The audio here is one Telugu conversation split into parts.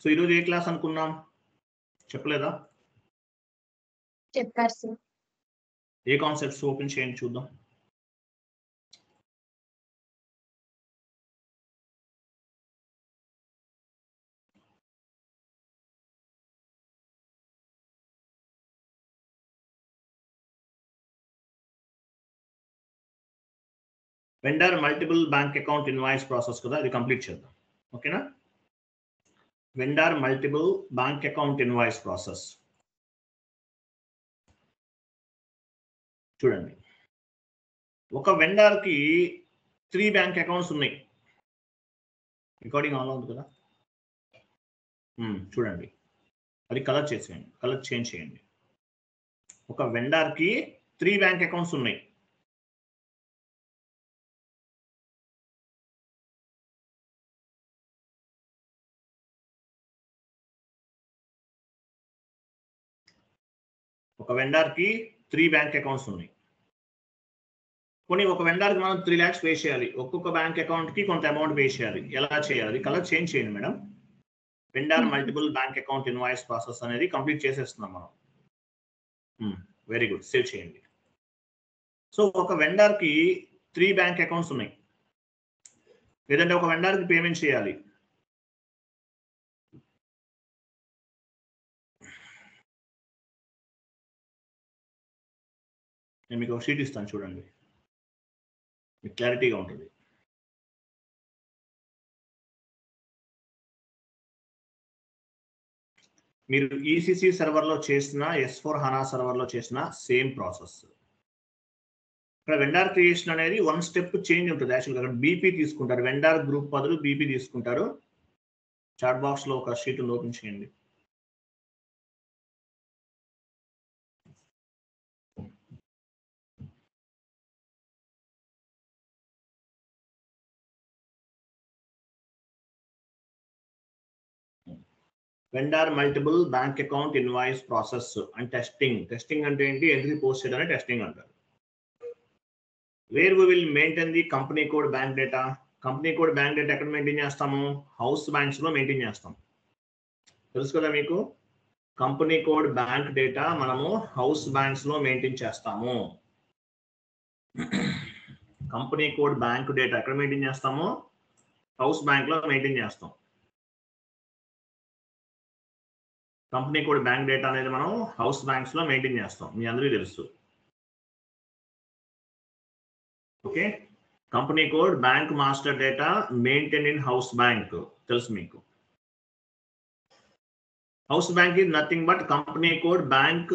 సో ఈరోజు ఏ క్లాస్ అనుకున్నాం చెప్పలేదా? చెప్పారు సార్. ఏ కాన్సెప్ట్స్ ఓపెన్ చేయండి చూద్దాం. Vendor multiple bank account invoice process కదా, ఇది కంప్లీట్ చేద్దాం. ఓకేనా? Vendor multiple bank account invoice process చూడండి. ఒక వెండర్ కి 3 బ్యాంక్ అకౌంట్స్ ఉన్నాయి. రికార్డింగ్ ఆన్ ఉంది కదా, చూడండి. అది కలర్ చేసేయండి, కలర్ చేంజ్ చేయండి. ఒక వెండర్ కి 3 బ్యాంక్ అకౌంట్స్ ఉన్నాయి. ఒక వెండర్ కి 3 బ్యాంక్ అకౌంట్స్ ఉన్నాయి. కొన్ని ఒక వెండర్ కి మనం 3 lakhs పే చేయాలి. ఒక్కొక్క బ్యాంక్ అకౌంట్ కి కొంత అమౌంట్ పే చేయాలి. ఎలా చేయాలి? కలర్ చేంజ్ చేయండి madam. Vendor multiple bank account invoice process అనేది కంప్లీట్ చేసేస్తున్నాం మనం. వెరీ గుడ్, సేవ్ చేయండి. సో ఒక వెండర్ కి 3 బ్యాంక్ అకౌంట్స్ ఉన్నాయి. లేదంటే ఒక వెండర్ కి పేమెంట్ చేయాలి. నేను మీకు ఒక షీట్ ఇస్తాను చూడండి, మీకు క్లారిటీగా ఉంటుంది. మీరు ఈసీసీ సర్వర్లో చేసిన S/4HANA సర్వర్లో చేసిన సేమ్ ప్రాసెస్. ఇక్కడ వెండర్ క్రియేషన్ అనేది 1 స్టెప్ చేంజ్ ఉంటుంది. యాక్చువల్గా అక్కడ బీపీ తీసుకుంటారు, వెండర్ గ్రూప్ బదులు బీపీ తీసుకుంటారు. చాట్ బాక్స్ లో ఒక షీట్ ఓపెన్ చేయండి. Vendor multiple bank account invoice process and testing. Testing అంటే ఏంటి? ఎంట్రీ పోస్ట్ చేయడం టెస్టింగ్ అంటారు. Where we will maintain the company code bank data. Company code bank data ఎక్కడ మెయింటైన్ చేస్తాము? హౌస్ బ్యాంక్స్ లో మెయింటైన్ చేస్తాం. తెలుసు కదా మీకు, కంపెనీ కోడ్ బ్యాంక్ డేటా మనము హౌస్ బ్యాంక్స్ లో మెయింటైన్ చేస్తాము. కంపెనీ కోడ్ బ్యాంక్ డేటా ఎక్కడ మెయింటైన్ చేస్తాము? హౌస్ బ్యాంక్ లో మెయింటైన్ చేస్తాం. కంపెనీ కోడ్ బ్యాంక్ డేటా అనేది మనం హౌస్ బ్యాంక్స్ లో మెయింటైన్ చేస్తాం, మీ అందరికీ తెలుసు. Okay, company code bank master data maintain in house bank తెలుసు మీకు. House bank is nothing but company code bank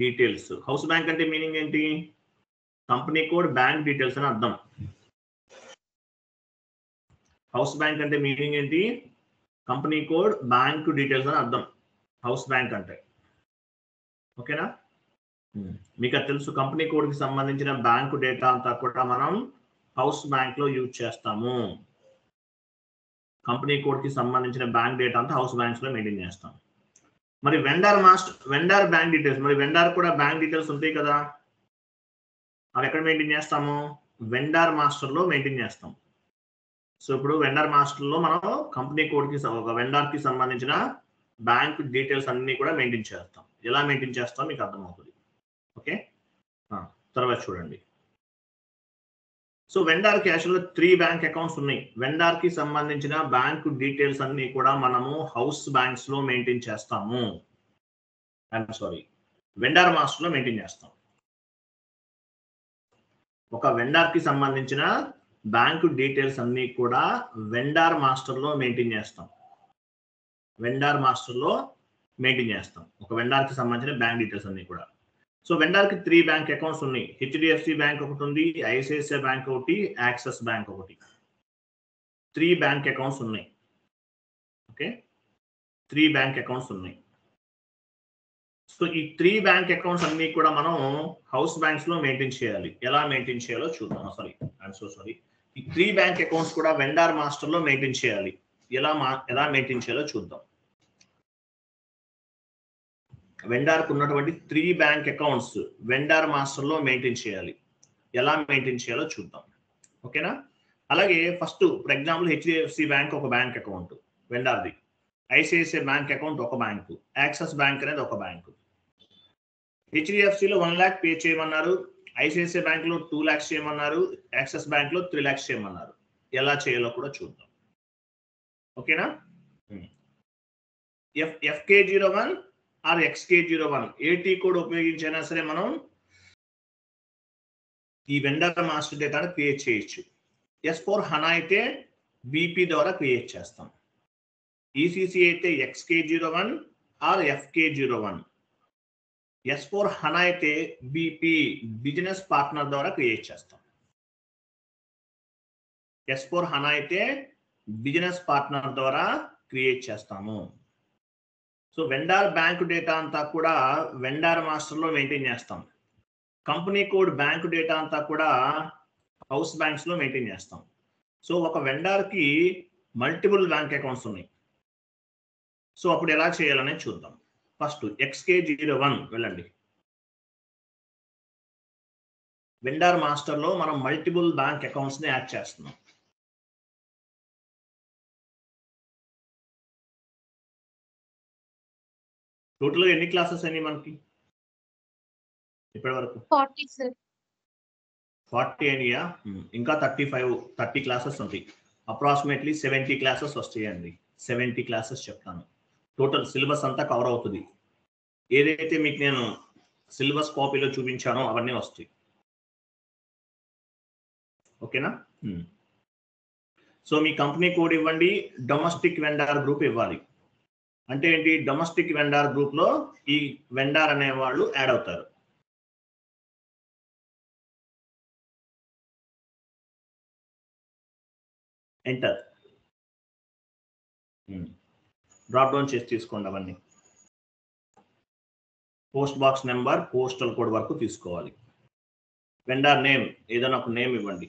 details. House bank అంటే మీనింగ్ ఏంటి? కంపెనీ కోడ్ బ్యాంక్ డీటెయిల్స్ అని అర్థం. హౌస్ బ్యాంక్ అంటే మీనింగ్ ఏంటి? కంపెనీ కోడ్ బ్యాంక్ డీటెయిల్స్ అని అర్థం హౌస్ బ్యాంక్ అంటే. ఓకేనా? మీకు అది తెలుసు, కంపెనీ కోడ్ కి సంబంధించిన బ్యాంకు డేటా అంతా కూడా మనం హౌస్ బ్యాంక్ లో యూజ్ చేస్తాము. కంపెనీ కోడ్ కి సంబంధించిన బ్యాంక్ డేటా అంతా హౌస్ బ్యాంక్స్ లో మెయింటైన్ చేస్తాం. మరి వెండర్ బ్యాంక్ డీటెయిల్స్, మరి వెండర్ కూడా బ్యాంక్ డీటెయిల్స్ ఉంటాయి కదా, అవి ఎక్కడ మెయింటైన్ చేస్తాము? వెండర్ మాస్టర్ లో మెయింటైన్ చేస్తాం. సో ఇప్పుడు వెండర్ మాస్టర్ లో మనం కంపెనీ కోడ్ కి ఒక వెండర్ కి సంబంధించిన బ్యాంక్ డీటెయిల్స్ అన్ని కూడా మెయింటైన్ చేస్తాం. ఎలా మెయింటైన్ చేస్తాం మీకు అర్థమవుతుంది. ఓకే, తర్వాత చూడండి. సో వెండర్ కి యాక్చువల్గా 3 బ్యాంక్ అకౌంట్స్ ఉన్నాయి. వెండర్ కి సంబంధించిన బ్యాంక్ డీటెయిల్స్ అన్ని కూడా మనము హౌస్ బ్యాంక్స్ లో మెయింటైన్ చేస్తాము. వెండర్ మాస్టర్ లో మెయింటైన్ చేస్తాం. ఒక వెండర్ కి సంబంధించిన బ్యాంక్ డీటెయిల్స్ అన్ని కూడా వెండర్ మాస్టర్ లో మెయింటైన్ చేస్తాం. వెండర్ మాస్టర్ లో మెయింటైన్ చేస్తాం ఒక వెండర్ కి సంబంధించిన బ్యాంక్ డీటెయిల్స్ అన్ని కూడా. సో వెండర్ కి 3 బ్యాంక్ అకౌంట్స్ ఉన్నాయి. హెచ్డిఎఫ్సి బ్యాంక్ ఒకటి ఉంది, ఐసిఐసిఐ బ్యాంక్ ఒకటి, యాక్సిస్ బ్యాంక్ ఒకటి. 3 బ్యాంక్ అకౌంట్స్ ఉన్నాయి. ఓకే, 3 బ్యాంక్ అకౌంట్స్ ఉన్నాయి. సో ఈ 3 బ్యాంక్ అకౌంట్స్ అన్ని కూడా మనం హౌస్ బ్యాంక్స్ లో మెయింటైన్ చేయాలి. ఎలా మెయింటైన్ చేయాలో చూద్దాం. సారీ, ఈ 3 బ్యాంక్ అకౌంట్స్ కూడా వెండర్ మాస్టర్ లో మెయింటైన్ చేయాలి. ఎలా మెయింటైన్ చేయాలో చూద్దాం. వెండర్ కు ఉన్నటువంటి 3 బ్యాంక్ అకౌంట్స్ వెండర్ మాస్టర్ లో మెయింటైన్ చేయాలి. ఎలా మెయింటైన్ చేయాలో చూద్దాం. ఓకేనా? అలాగే first for example HDFC bank ఒక బ్యాంక్ అకౌంట్ వెండర్ది. ఐసిఐసిఐ బ్యాంక్ అకౌంట్ ఒక బ్యాంకు, యాక్సిస్ బ్యాంక్ అనేది ఒక బ్యాంకు. హెచ్డిఎఫ్సిలో 1 lakh పే చేయమన్నారు, ఐసిఐసిఐ బ్యాంక్ లో 2 lakhs చేయమన్నారు, యాక్సిస్ బ్యాంక్ లో 3 lakhs చేయమన్నారు. ఎలా చేయాలో కూడా చూద్దాం. ఓకేనా? FK01 ఆర్ XK01 ఏటీ కోడ్ ఉపయోగించైనా సరే మనం ఈ వెండర్ మాస్టర్ డేటాను క్రియేట్ చేయొచ్చు. S/4HANA అయితే బీపీ ద్వారా క్రియేట్ చేస్తాం. ECC అయితే XK01 ఆర్ FK01. S/4HANA అయితే బీపీ బిజినెస్ పార్ట్నర్ ద్వారా క్రియేట్ చేస్తాం. S/4HANA అయితే బిజినెస్ పార్ట్నర్ ద్వారా క్రియేట్ చేస్తాము. సో వెండార్ బ్యాంక్ డేటా అంతా కూడా వెండార్ మాస్టర్లో మెయింటైన్ చేస్తాం. కంపెనీ కోడ్ బ్యాంక్ డేటా అంతా కూడా హౌస్ బ్యాంక్స్ లో మెయింటైన్ చేస్తాం. సో ఒక వెండార్ కి మల్టిపుల్ బ్యాంక్ అకౌంట్స్ ఉన్నాయి. సో అప్పుడు ఎలా చేయాలనేది చూద్దాం. ఫస్ట్ XK01 వెళ్ళండి. వెండార్ మాస్టర్ లో మనం మల్టిపుల్ బ్యాంక్ అకౌంట్స్ ని యాడ్ చేస్తున్నాం. టోటల్ ఎన్ని క్లాసెస్ అయినాయి మనకి ఇప్పటి వరకు? 40 సార్. 40 అయినాయా? ఇంకా 30 క్లాసెస్ ఉంటాయి. అప్రాక్సిమేట్లీ 70 క్లాసెస్ వస్తాయండి. 70 క్లాసెస్ చెప్తాను. టోటల్ సిలబస్ అంతా కవర్ అవుతుంది. ఏదైతే మీకు నేను సిలబస్ కాపీలో చూపించానో అవన్నీ వస్తాయి. ఓకేనా? సో మీ కంపెనీ కోడ్ ఇవ్వండి, డొమెస్టిక్ వెండార్ గ్రూప్ ఇవ్వాలి. అంటే ఏంటి? డొమెస్టిక్ వెండార్ గ్రూప్ లో ఈ వెండార్ అనే వాళ్ళు యాడ్ అవుతారు. ఎంటర్. డ్రాప్ డౌన్ చేసి తీసుకోండి అవన్నీ. Post box number, postal code వరకు తీసుకోవాలి. వెండార్ నేమ్ ఏదైనా ఒక నేమ్ ఇవ్వండి.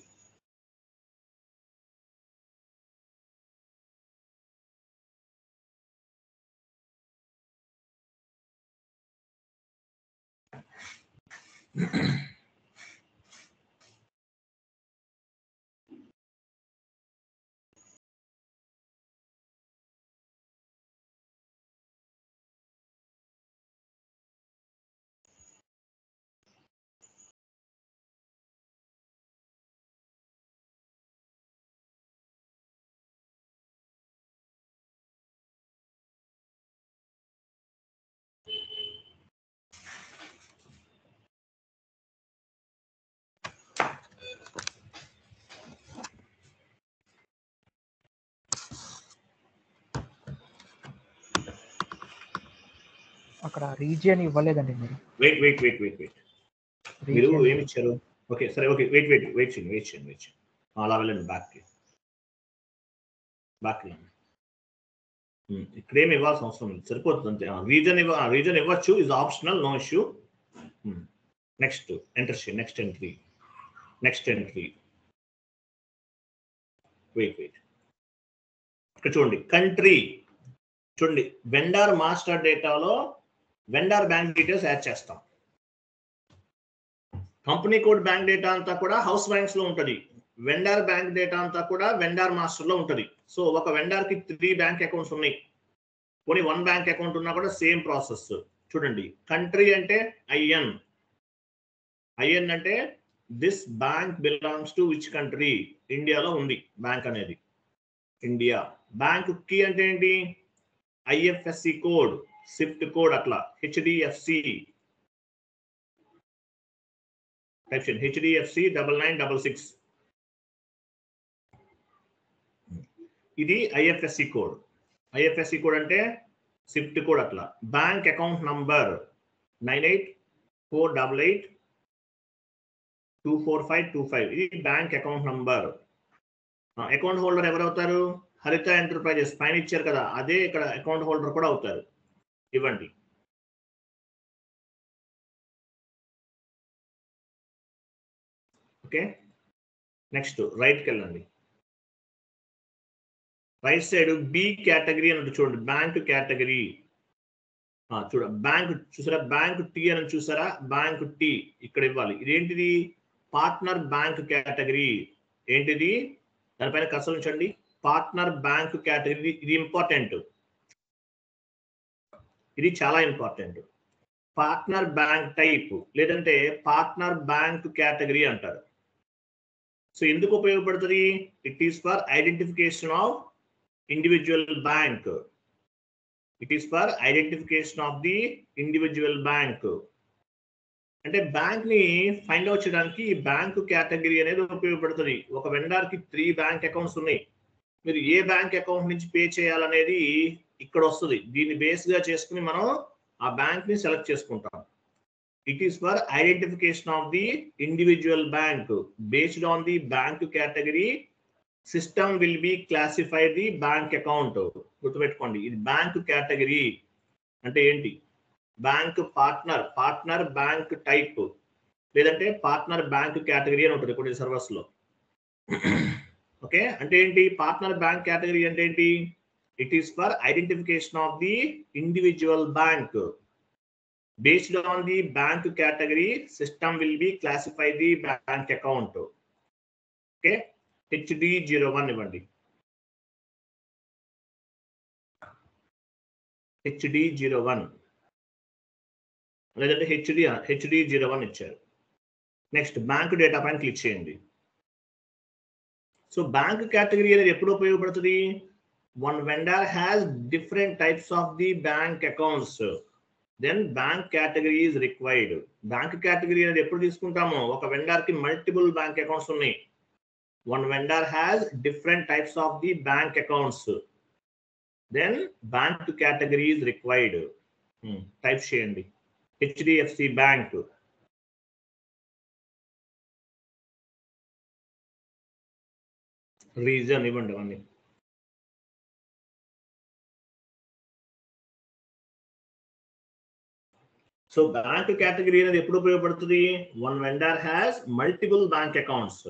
అక్కడ రీజియన్ ఇవ్వలేదండి మీరు. వెయిట్. మీరు ఏమి ఇచ్చారు? ఓకే సరే, ఓకే వెయిట్ చేయండి. అలా వెళ్ళండి బ్యాక్. ఇక్కడేమి ఇవ్వాల్సిన అవసరం లేదు, సరిపోతుంది అంతే. రీజన్ ఇవ్వచ్చు, is optional, no issue. Next enter చేయండి. Next entry. వెయిట్ ఇక్కడ చూడండి. కంట్రీ చూడండి. వెండార్ మాస్టర్ డేటాలో వెండార్ బ్యాంక్ డీటెయిల్స్ యాడ్ చేస్తాం. కంపెనీ కోడ్ బ్యాంక్ డేటా అంతా కూడా హౌస్ బ్యాంక్స్ లో ఉంటుంది. వెండార్ బ్యాంక్ డేటా అంతా కూడా వెండార్ మాస్టర్ లో ఉంటుంది. సో ఒక వెండార్ కి 3 బ్యాంక్ అకౌంట్స్ ఉన్నాయి. కొన్ని 1 బ్యాంక్ అకౌంట్ ఉన్నా కూడా సేమ్ ప్రాసెస్. చూడండి, కంట్రీ అంటే IN అంటే this bank belongs to which country. ఇండియాలో ఉంది బ్యాంక్ అనేది, ఇండియా. బ్యాంక్ కి అంటే ఏంటి? IFSC కోడ్, SWIFT కోడ్, అట్లా HDFC టైప్ చేయండి. HDFC 9966 ఇది IFSC కోడ్. IFSC కోడ్ అంటే SWIFT కోడ్ అట్లా. బ్యాంక్ అకౌంట్ నంబర్ 9848824525 ఇది bank account number. Account holder ఎవరు అవుతారు? హరిత ఎంటర్ప్రైజెస్ పైన ఇచ్చారు కదా, అదే ఇక్కడ అకౌంట్ హోల్డర్ కూడా అవుతారు. ఇవ్వండి. ఓకే, నెక్స్ట్ రైట్కి వెళ్ళండి. రైట్ సైడ్ బి కేటగిరీ అని చూడండి. బ్యాంక్ కేటగిరీ చూడ, బ్యాంక్ చూసారా? బ్యాంక్ టీ అని చూసారా? బ్యాంక్ టీ ఇక్కడ ఇవ్వాలి. ఇదేంటిది? Partner bank category. ఏంటిది? దానిపైన కర్సర్ ఉంచండి. పార్ట్నర్ బ్యాంక్ కేటగిరీ, ఇది ఇంపార్టెంట్. ఇది చాలా ఇంపార్టెంట్. పార్ట్నర్ బ్యాంక్ టైప్ లేదంటే పార్ట్నర్ బ్యాంక్ కేటగిరీ అంటారు. సో ఎందుకు ఉపయోగపడుతుంది? It is for identification of individual bank. It is for identification of the individual bank. అంటే బ్యాంక్ ని ఫైండ్ అవుట్ చేయడానికి బ్యాంక్ కేటగిరీ అనేది ఉపయోగపడుతుంది. ఒక వెండర్ కి 3 బ్యాంక్ అకౌంట్స్ ఉన్నాయి. మీరు ఏ బ్యాంక్ అకౌంట్ నుంచి పే చేయాలనేది ఇక్కడ వస్తుంది. దీన్ని బేస్ గా చేసుకుని మనం ఆ బ్యాంక్ ని సెలెక్ట్ చేసుకుంటాం. It is for identification of the individual bank. Based on the bank category system will be classify the bank account. గుర్తుపెట్టుకోండి, ఇది బ్యాంక్ కేటగిరీ అంటే ఏంటి? బ్యాంక్ పార్ట్నర్ బ్యాంక్ టైప్ లేదంటే పార్ట్నర్ బ్యాంక్ కేటగిరీ అని ఉంటుంది కొన్ని సర్వర్స్ లో. ఓకే, అంటే ఏంటి పార్ట్నర్ బ్యాంక్ కేటగిరీ అంటే ఏంటి? It is for identification of the individual bank. Based on the bank category system will be classify the bank account. Okay, HD01 ఇవ్వండి. HD01 లేదంటే HD01 ఇచ్చారు. నెక్స్ట్ బ్యాంక్ డేటా పైన క్లిక్ చేయండి. సో బ్యాంక్ కేటగిరీ అనేది ఎప్పుడు ఉపయోగపడుతుంది? One vendor has different types of the bank accounts, then bank category is required. Bank category అనేది ఎప్పుడు తీసుకుంటామో, ఒక వెండర్ కి మల్టిపుల్ బ్యాంక్ అకౌంట్స్ ఉన్నాయి. One vendor has different types of the bank accounts, then bank category is required. Type చేయండి HDFC బ్యాంక్. రీజన్ ఇవ్వండి అవన్నీ. సో బ్యాంక్ కేటగిరీ అనేది ఎప్పుడు ఉపయోగపడుతుంది? One vendor has multiple bank accounts,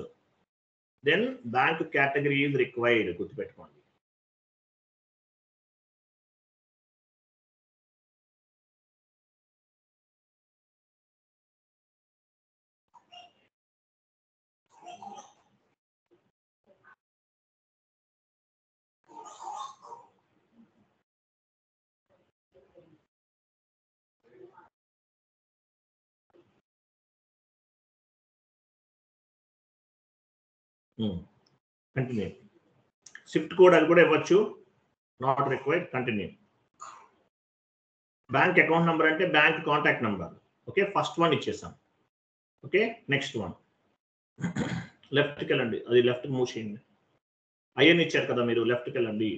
then bank category is required. గుర్తుపెట్టుకోండి. కంటిన్యూ. షిఫ్ట్ కోడ్ అది కూడా ఇవ్వచ్చు, not required. Continue. Bank account number అంటే bank contact number. Okay, first one ఇచ్చేసాం. ఓకే, నెక్స్ట్ వన్ లెఫ్ట్కి వెళ్ళండి. అది లెఫ్ట్ మూవ్ చేయండి. ఐఎన్ ఇచ్చారు కదా మీరు, లెఫ్ట్కి వెళ్ళండి.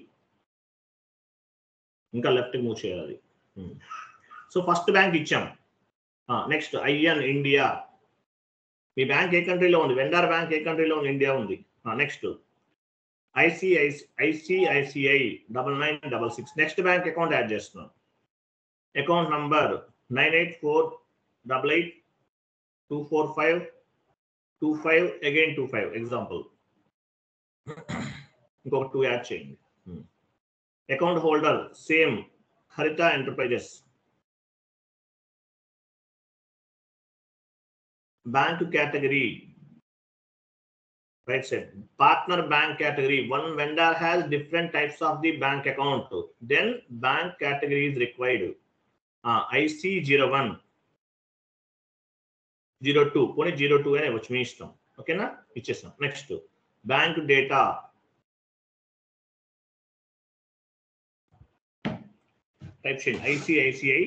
ఇంకా లెఫ్ట్కి మూవ్ చేయాలి అది. సో ఫస్ట్ బ్యాంక్ ఇచ్చాం. Next IN India. మీ బ్యాంక్ ఏ కంట్రీలో ఉంది? వెండర్ బ్యాంక్ ఏ కంట్రీలో ఉంది? ఇండియా ఉంది. Next ICICI 9966. Next bank account add చేస్తున్నాం. Account number 9848824525 again 25 example. ఇంకొక 2 యాడ్ చేయండి. Account holder same Haritha Enterprises. Bank category right side, partner bank category. One vendor has different types of the bank account, then bank category is required. IC01 02 పోనీ 02 అనే వచ్చి మీ ఇష్టం. ఓకేనా, ఇచ్చేసాం. Next bank data. టైప్ చేయండి ICICI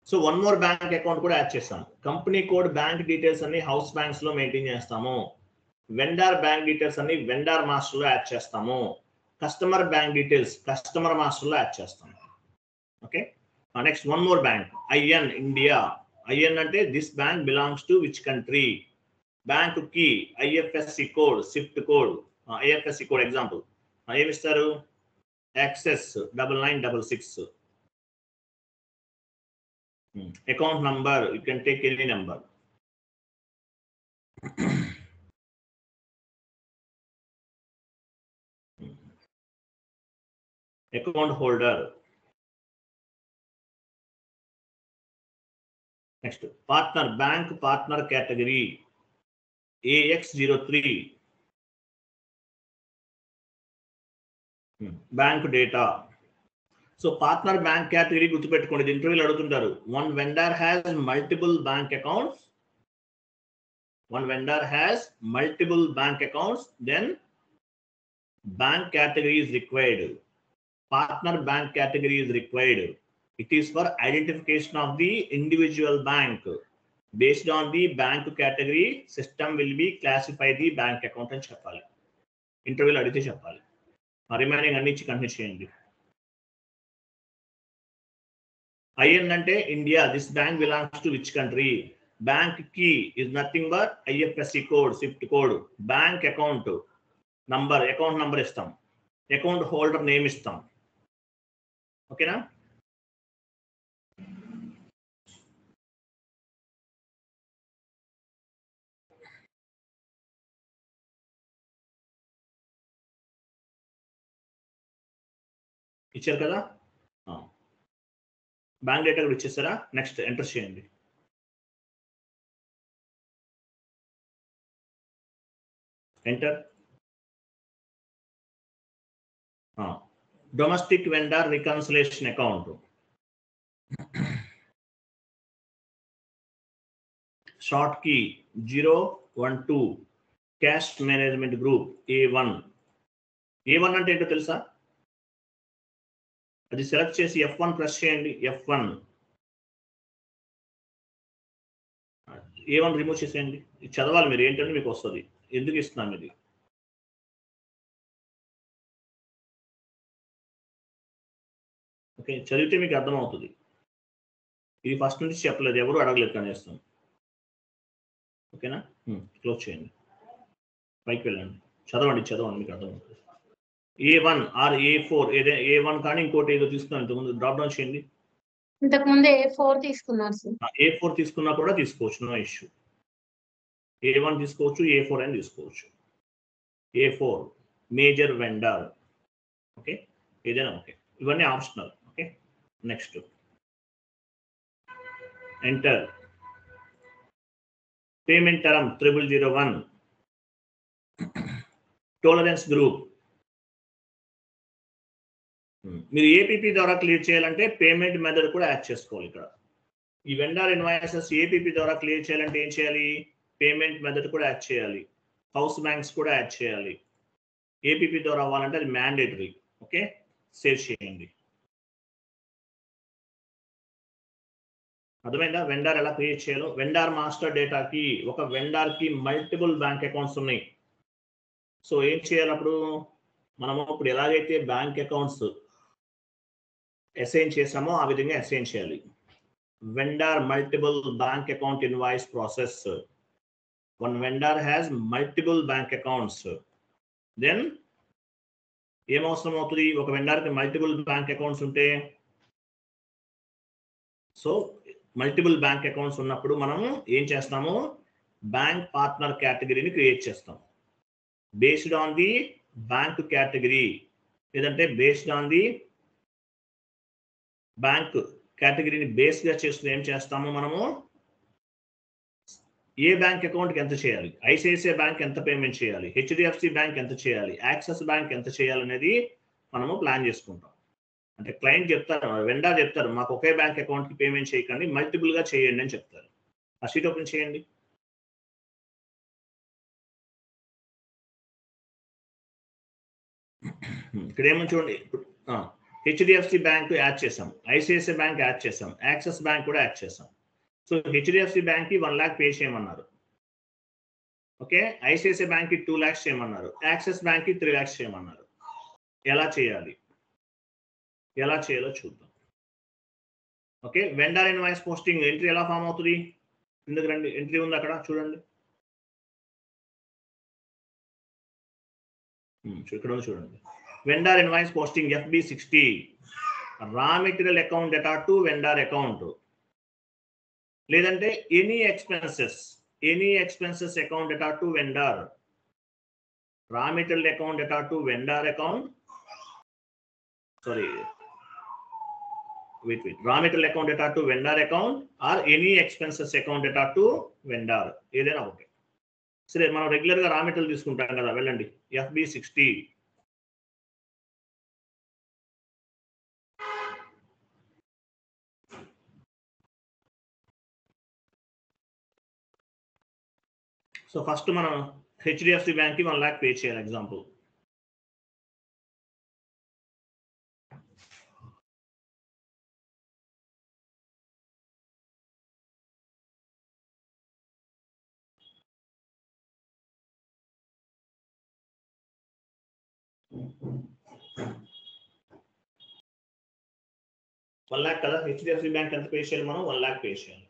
so one more bank account కూడా యాడ్ చేస్తాం. కంపెనీ కోడ్ బ్యాంక్ డీటెయిల్స్ అన్ని హౌస్ బ్యాంక్స్ లో మెయింటైన్ చేస్తాము. వెండర్ బ్యాంక్ డీటెయిల్స్ అన్ని వెండర్ మాస్టర్ లో యాడ్ చేస్తాము. Customer bank details customer master లో యాడ్ చేస్తాము. Okay, next one more bank IN India. IN అంటే this bank belongs to which country. Bank కి IFSC code, swift code. IFSC code example ఏమిస్తారు? Access 9966. Account number, you can take any number. Account holder. Next, partner, bank partner category AX03. Bank data. So partner bank category గుర్తుపెట్టుకోండి, ఇంటర్వ్యూలో అడుగుతుంటారు. One vendor has multiple bank accounts. One vendor has multiple bank accounts, then bank category is required. Partner bank category is required. It is for identification of the individual bank. Based on the bank category, system will be classify the bank account అని చెప్పాలి. ఇంటర్వ్యూలో అడిగితే చెప్పాలి. రిమైనింగ్ అన్ని ఇచ్చి కంటిన్యూ చేయండి. IN అంటే India. This bank belongs to which country? Bank key is nothing but IFSC code, SWIFT code. Bank account number, account number ఇస్తాం. అకౌంట్ హోల్డర్ నేమ్ ఇస్తాం. ఓకేనా? ఇచ్చారు కదా? బ్యాంక్ డేటా కూడా ఇచ్చేస్తారా? నెక్స్ట్ ఎంటర్ చేయండి. Enter. Domestic vendor reconciliation account. Short key 012. Cash management group A1. A1 అంటే ఏంటో తెలుసా? అది సెలెక్ట్ చేసి F1 ప్రెస్ చేయండి. F1 A1 రిమూవ్ చేసేయండి. చదవాలి మీరు, ఏంటంటే మీకు వస్తుంది. ఎందుకు ఇస్తున్నాం ఇది? ఓకే, చదివితే మీకు అర్థమవుతుంది. ఇది ఫస్ట్ నుంచి చెప్పలేదు, ఎవరు అడగలేదు కానీ చేస్తాం. ఓకేనా? క్లోజ్ చేయండి, పైకి వెళ్ళండి, చదవండి మీకు అర్థమవుతుంది. A1 ఆర్ A4 ఏదో A1 కానీ ఇంకోటి ఏదో తీసుకున్నాను ఇంతకుముందు. డ్రాప్ డౌన్ చేయండి. ఇంతకుముందు A4 తీసుకున్నారు సార్. A4 తీసుకున్నా కూడా తీసుకోవచ్చు, నో ఇష్యూ. A1 తీసుకోవచ్చు, A4 అని తీసుకోవచ్చు. A4 major vendor. ఓకే, ఏదైనా ఓకే, ఇవన్నీ optional. Okay, next enter. Payment term 0001. Tolerance group. మీరు APP ద్వారా క్లియర్ చేయాలంటే పేమెంట్ మెథడ్ కూడా యాడ్ చేసుకోవాలి. ఇక్కడ ఈ వెండర్ ఇన్వాయిసెస్ APP ద్వారా క్లియర్ చేయాలంటే ఏం చేయాలి? పేమెంట్ మెథడ్ కూడా యాడ్ చేయాలి. హౌస్ బ్యాంక్స్ కూడా యాడ్ చేయాలి. APP ద్వారా అవ్వాలంటే అది మ్యాండేటరీ. ఓకే, సేవ్ చేయండి. అర్థమైందా వెండర్ ఎలా క్రియేట్ చేయాలో? వెండర్ మాస్టర్ డేటాకి ఒక వెండర్కి మల్టిపుల్ బ్యాంక్ అకౌంట్స్ ఉన్నాయి. సో ఏం చేయాలి అప్పుడు? మనము ఇప్పుడు ఎలాగైతే బ్యాంక్ అకౌంట్స్ అసైన్ చేసామో ఆ విధంగా అసైన్ చేయాలి. Vendor multiple bank account invoice process. One vendor has multiple bank accounts. Then ఏమవసరం అవుతుంది? ఒక వెండర్కి మల్టిపుల్ బ్యాంక్ అకౌంట్స్ ఉంటే, సో మల్టిపుల్ బ్యాంక్ అకౌంట్స్ ఉన్నప్పుడు మనము ఏం చేస్తాము? బ్యాంక్ పార్ట్నర్ కేటగిరీని క్రియేట్ చేస్తాం. Based on the bank category, లేదంటే బేస్డ్ ఆన్ ది బ్యాంక్ కేటగిరీని బేస్గా చేసుకుని ఏం చేస్తాము మనము? ఏ బ్యాంక్ అకౌంట్కి ఎంత చేయాలి, ICICI బ్యాంక్ ఎంత పేమెంట్ చేయాలి, HDFC బ్యాంక్ ఎంత చేయాలి, యాక్సిస్ బ్యాంక్ ఎంత చేయాలి అనేది మనము ప్లాన్ చేసుకుంటాం. అంటే క్లయింట్ చెప్తారు, వెండర్ చెప్తారు, మాకు ఒకే బ్యాంక్ అకౌంట్కి పేమెంట్ చేయకండి, మల్టిపుల్గా చేయండి అని చెప్తారు. ఆ షీట్ ఓపెన్ చేయండి. ఇక్కడ ఏమని చూడండి, HDFC బ్యాంక్ యాడ్ చేసాం, ICICI బ్యాంక్ యాడ్ చేసాం, యాక్సిస్ బ్యాంక్ కూడా యాడ్ చేసాం. సో HDFC బ్యాంక్కి 1 lakh పే చేయమన్నారు. ఓకే, ICICI బ్యాంక్కి 2 lakhs చేయమన్నారు, యాక్సిస్ బ్యాంక్కి 3 lakhs చేయమన్నారు. ఎలా చేయాలి, ఎలా చేయాలో చూద్దాం. Okay, vendor invoice posting entry ఎలా ఫామ్ అవుతుంది? ఎందుకు రండి, ఎంట్రీ ఉంది అక్కడ చూడండి. ఇక్కడ ఉంది చూడండి. Vendor invoice posting FB60. Raw material account data to vendor account. లేదంటే any expenses account అటాట్ to vendor, raw material account అటాట్ to vendor account, sorry raw material account అటాట్ to vendor account or any expenses account అటాట్ to vendor, ఏదైనా ఒకటి. సరే, మనం రెగ్యులర్ గా రా మెటీరియల్ తీసుకుంటాం కదా, వెళ్ళండి FB60. సో ఫస్ట్ మనం HDFC బ్యాంక్ కి 1 lakh పే చేయాలి ఎగ్జాంపుల్. వన్ ల్యాక్ కదా, HDFC బ్యాంక్ ఎంత పే చేయాలి మనం? 1 lakh పే చేయాలి.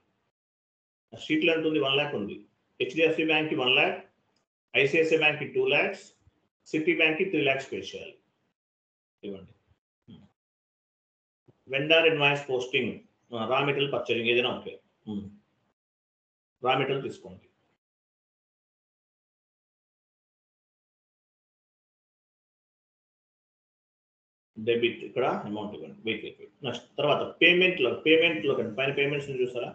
షీట్లో ఎంత ఉంది? 1 lakh ఉంది. HDFC బ్యాంక్ కి 1 lakh, ICICI బ్యాంక్ కి 2 lakhs, సిటీ బ్యాంక్ కి 3 lakhs పే చేయాలి. ఇవ్వండి. Vendor invoice posting, raw material purchasing, ఏదైనా ఓకే. రా మెటీరియల్ తీసుకోండి. డెబిట్, ఇక్కడ అమౌంట్ ఇవ్వండి. వెయిట్. నెక్స్ట్ తర్వాత పేమెంట్లో పైన పేమెంట్స్ చూసారా?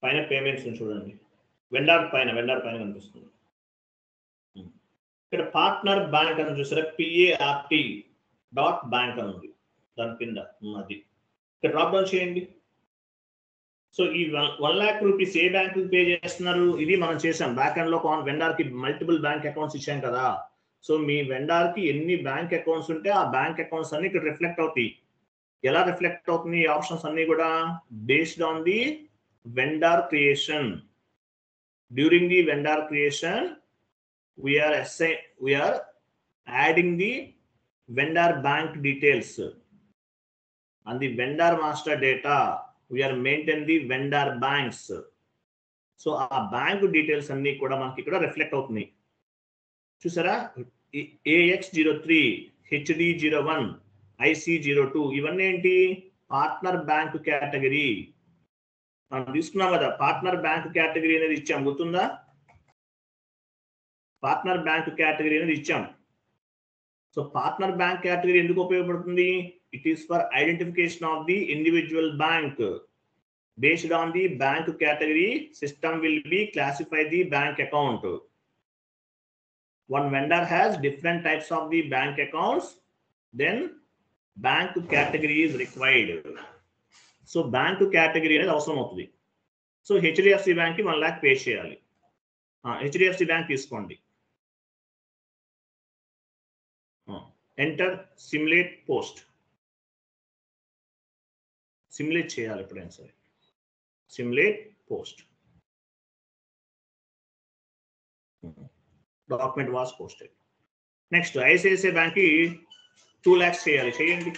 పైన పేమెంట్స్ చూడండి, వెండర్ పైన కనిపిస్తుంది. ఇక్కడ పార్ట్నర్ బ్యాంక్ అని చూసారా? PART.bank అని ఉంది, దాని కింద అది. ఇక్కడ డ్రాప్ డౌన్ చేయండి. సో ఈ 1 lakh రూపీస్ ఏ బ్యాంక్ పే చేస్తున్నారు? ఇది మనం చేసాం బ్యాక్ ఎండ్ లో. వెండర్ కి మల్టిపుల్ బ్యాంక్ అకౌంట్స్ ఇచ్చాం కదా. సో మీ వెండర్ కి ఎన్ని బ్యాంక్ అకౌంట్స్ ఉంటే ఆ బ్యాంక్ అకౌంట్స్ అన్ని ఇక్కడ రిఫ్లెక్ట్ అవుతాయి. ఎలా రిఫ్లెక్ట్ అవుతుంది ఈ ఆప్షన్స్ అన్ని కూడా? Based on the vendor creation. During the vendor creation, we are adding the vendor bank details and the vendor master data. We are maintaining the vendor banks. So ఆ బ్యాంక్ డీటెయిల్స్ అన్ని కూడా మనకి ఇక్కడ రిఫ్లెక్ట్ అవుతున్నాయి. చూసారా? AX03, HD01, IC02 ఇవన్నీ ఏంటి? Partner bank category. మనం తీసుకున్నాం కదా, పార్ట్నర్ బ్యాంక్ కేటగిరీ అనేది ఇచ్చాం, గుర్తుందా? పార్ట్నర్ బ్యాంక్ కేటగిరీ అనేది ఇచ్చాం. సో పార్ట్నర్ బ్యాంక్ కేటగిరీ ఎందుకు ఉపయోగపడుతుంది? It is for identification of the individual bank. Based on the bank category, system will be classify the bank account. One vendor has different types of the bank accounts, then bank category is required. So bank category అనేది అవసరం అవుతుంది. సో HDFC బ్యాంక్ కి 1 lakh పే చేయాలి. HDFC బ్యాంక్ తీసుకోండి. Enter simulate post. సిమ్యులేట్ చేయాలి ఎప్పుడైనా సరే. Simulate post. Document was posted. Next ICICI bank కి 2 lakhs చేయాలి. చేయండి.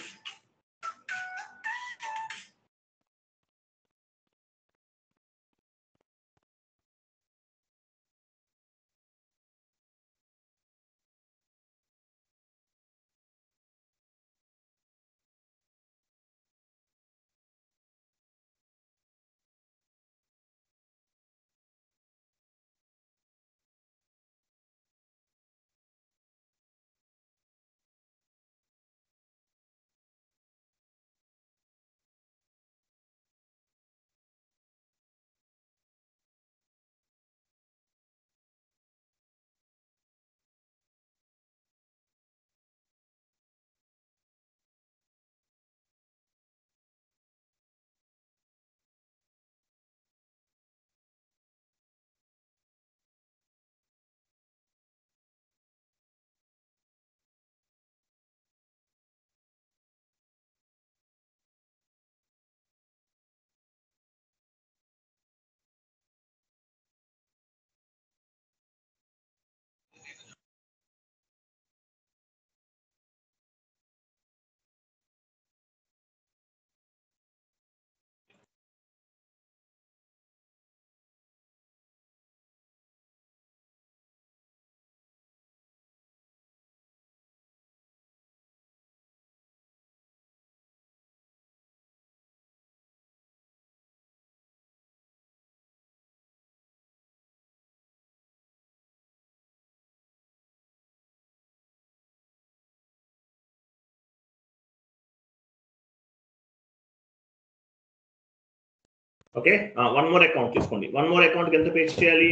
ఓకే, వన్ మోర్ అకౌంట్ తీసుకోండి. వన్ మోర్ అకౌంట్కి ఎంత పే చేయాలి?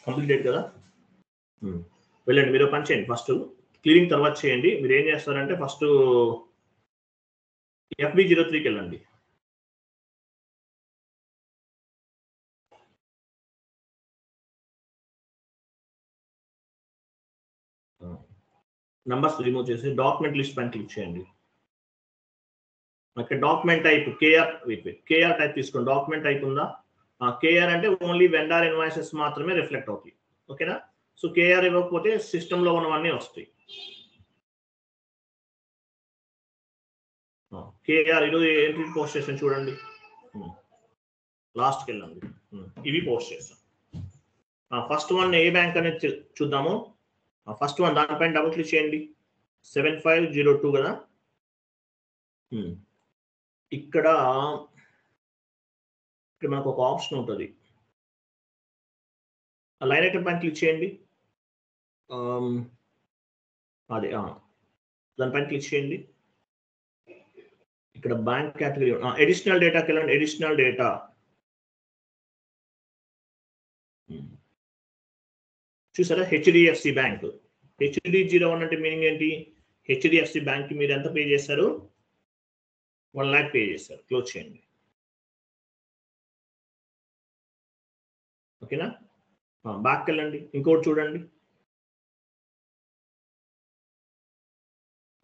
కంప్లీట్ కదా? వెళ్ళండి, మీరు పని చేయండి. ఫస్ట్ క్లియరింగ్ తర్వాత చేయండి. మీరు ఏం చేస్తారంటే ఫస్ట్ FB03కి వెళ్ళండి. నంబర్స్ రిమూవ్ చేసి డాక్యుమెంట్ లిస్ట్ పైన క్లిక్ చేయండి. అక్కడ డాక్యుమెంట్ టైప్ కేఆర్ టైప్ తీసుకోండి. డాక్యుమెంట్ టైప్ ఉందా? కేఆర్ అంటే ఓన్లీ వెండర్ ఇన్వాయిసెస్ మాత్రమే రిఫ్లెక్ట్ అవుతాయి. ఓకేనా? సో కేఆర్ ఇవ్వకపోతే సిస్టంలో ఉన్నవన్నీ వస్తాయి. కేఆర్ ఈరోజు ఏంటి పోస్ట్ చేసాను చూడండి. లాస్ట్కి వెళ్ళండి. ఇవి పోస్ట్ చేస్తాం. ఫస్ట్ వన్ ఏ బ్యాంక్ అనేది చూద్దాము. ఫస్ట్ వన్ దానిపైన డబుల్ క్లిక్ చేయండి. 7502 కదా. ఇక్కడ మనకు ఒక ఆప్షన్ ఉంటుంది. లైన్ ఐటమ్ పైన క్లిక్ చేయండి. అదే దానిపైన క్లిక్ చేయండి. ఇక్కడ బ్యాంక్ కేటగిరీ అడిషనల్ డేటాకి వెళ్ళండి. అడిషనల్ డేటా చూసారా? HDFC bank. HD01 అంటే మీనింగ్ ఏంటి? హెచ్డిఎఫ్సి బ్యాంక్ మీరు ఎంత పే చేశారు? 1 lakh పే చేశారు. క్లోజ్ చేయండి. ఓకేనా? బ్యాక్ వెళ్ళండి. ఇంకోటి చూడండి.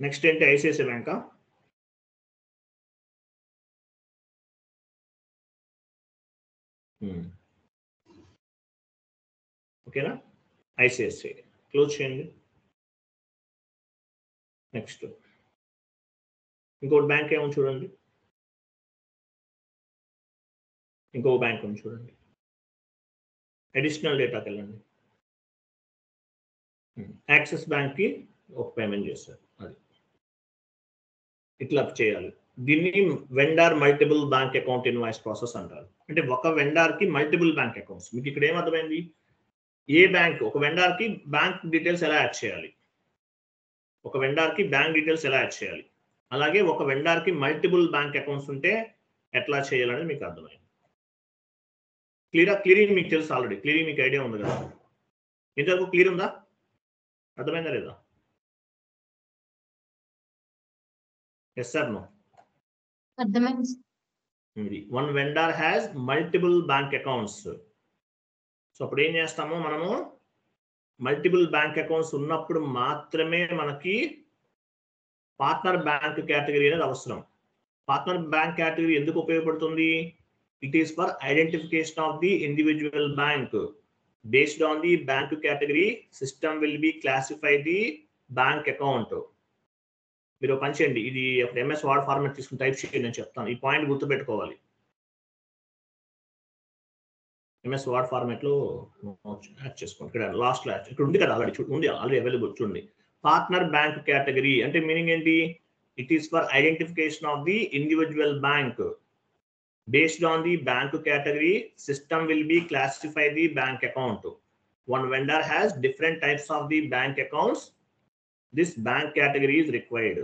నెక్స్ట్ ఏంటి? ఐసిఐసిఐ బ్యాంకా? ఓకేనా? ఐసిఐసిఐ క్లోజ్ చేయండి. నెక్స్ట్ ఇంకోటి బ్యాంక్ ఏమో చూడండి. ఇంకో బ్యాంక్ ఉంది చూడండి. అడిషనల్ డేటాకి వెళ్ళండి. యాక్సిస్ బ్యాంక్కి ఒక పేమెంట్ చేస్తారు. అది ఇట్లా చేయాలి. దీన్ని vendor multiple bank account invoice process అంటారు. అంటే ఒక వెండర్కి మల్టిపుల్ బ్యాంక్ అకౌంట్స్. మీకు ఇక్కడ ఏమర్థమైంది? ఏ బ్యాంక్ ఒక వెండర్కి బ్యాంక్ డీటెయిల్స్ ఎలా యాడ్ చేయాలి, ఒక వెండర్కి బ్యాంక్ డీటెయిల్స్ ఎలా యాడ్ చేయాలి, అలాగే ఒక వెండర్కి మల్టిపుల్ బ్యాంక్ అకౌంట్స్ ఉంటే ఎట్లా చేయాలనేది మీకు అర్థమైంది. క్లియరింగ్ మీకు తెలుసు ఆల్రెడీ. క్లియరింగ్ మీకు ఐడియా ఉంది కదా? ఇంతవరకు క్లియర్ ఉందా? అర్థమైందా లేదా? Yes sir no? అర్థమైంది. One vendor has multiple bank accounts. So అప్పుడు ఏం చేస్తాము మనము? మల్టిపుల్ బ్యాంక్ అకౌంట్స్ ఉన్నప్పుడు మాత్రమే మనకి పార్ట్నర్ బ్యాంక్ కేటగిరీ అనేది అవసరం. పార్ట్నర్ బ్యాంక్ కేటగిరీ ఎందుకు ఉపయోగపడుతుంది? It is for identification of the individual bank. Based on the bank category system will be classify the bank account. మీరు పని చేయండి. ఇది MS వర్డ్ ఫార్మాట్ తీసుకుని టైప్ చేయండి, నేను చెప్తాను. ఈ పాయింట్ గుర్తుపెట్టుకోవాలి. MS వర్డ్ ఫార్మాట్లో యాడ్ చేసుకోండి. ఇక్కడ లాస్ట్లో ఇక్కడ ఉంది కదా, ఆల్రెడీ అవైలబుల్. చూడండి, పార్ట్నర్ బ్యాంక్ కేటగిరీ అంటే మీనింగ్ ఏంటి? It is for identification of the individual bank. Based on the bank category, system will be classify the bank account. One vendor has different types of the bank accounts. This bank category is required.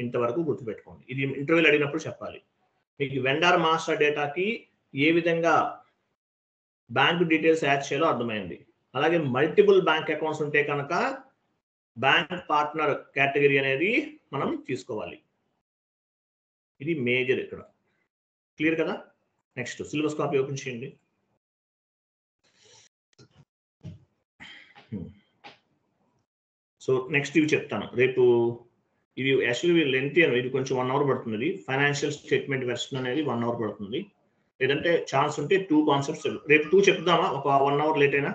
ఇంతవరకు గుర్తుపెట్టుకోండి. ఇది ఇంటర్వ్యూలో అడిగినప్పుడు చెప్పాలి. మీకు వెండర్ మాస్టర్ డేటాకి ఏ విధంగా బ్యాంక్ డీటెయిల్స్ యాడ్ చేయాలో అర్థమైంది. అలాగే మల్టిపుల్ బ్యాంక్ అకౌంట్స్ ఉంటే కనుక బ్యాంక్ పార్ట్నర్ కేటగిరీ అనేది మనం తీసుకోవాలి. ఇది మేజర్ ఇక్కడ. క్లియర్ కదా? నెక్స్ట్ సిలబస్ కాపీ ఓపెన్ చేయండి. సో నెక్స్ట్ ఇవి చెప్తాను రేపు. ఇవి యాక్చువల్లీ లెంత్ ఇది కొంచెం 1 అవర్ పడుతుంది. ఫైనాన్షియల్ స్టేట్మెంట్ వెర్షన్ అనేది 1 అవర్ పడుతుంది. లేదంటే ఛాన్స్ ఉంటే 2 కాన్సెప్ట్స్ రేపు 2 చెప్దామా, ఒక 1 అవర్ లేట్ అయినా?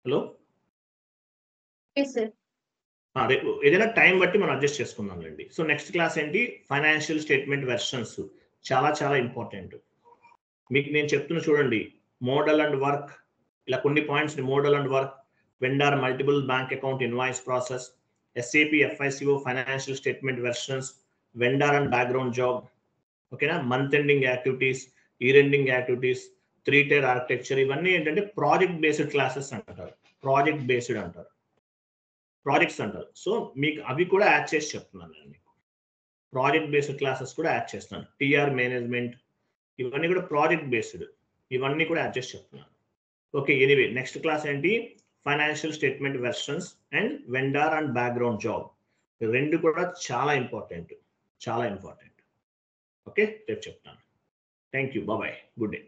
హలో, రేపు ఏదైనా టైం బట్టి మనం అడ్జస్ట్ చేసుకుందాం రండి. సో నెక్స్ట్ క్లాస్ ఏంటి, ఫైనాన్షియల్ స్టేట్మెంట్ వెర్షన్స్. చాలా చాలా ఇంపార్టెంట్. మీకు నేను చెప్తున్నా చూడండి, మోడల్ అండ్ వర్క్, ఇలా కొన్ని points. Model and work, vendor multiple bank account invoice process, SAP FICO financial statement versions, vendor and background job, ఓకేనా, month ending activities, year ending activities, 3-tier architecture. ఇవన్నీ ఏంటంటే ప్రాజెక్ట్ బేస్డ్ క్లాసెస్ అంటారు, ప్రాజెక్ట్ బేస్డ్ అంటారు, ప్రాజెక్ట్స్ అంటారు. సో మీకు అవి కూడా యాడ్ చేసి చెప్తున్నాను నేను మీకు. ప్రాజెక్ట్ బేస్డ్ క్లాసెస్ కూడా యాడ్ చేస్తాను. TR మేనేజ్మెంట్, ఇవన్నీ కూడా ప్రాజెక్ట్ బేస్డ్, ఇవన్నీ కూడా యాడ్ చేసి చెప్తున్నాను. ఓకే, ఎనీవే నెక్స్ట్ క్లాస్ ఏంటి, financial statement versions and vendor and background job. రెండు కూడా చాలా ఇంపార్టెంట్, చాలా ఇంపార్టెంట్. ఓకే, రేపు చెప్తాను. Thank you, bye, good day.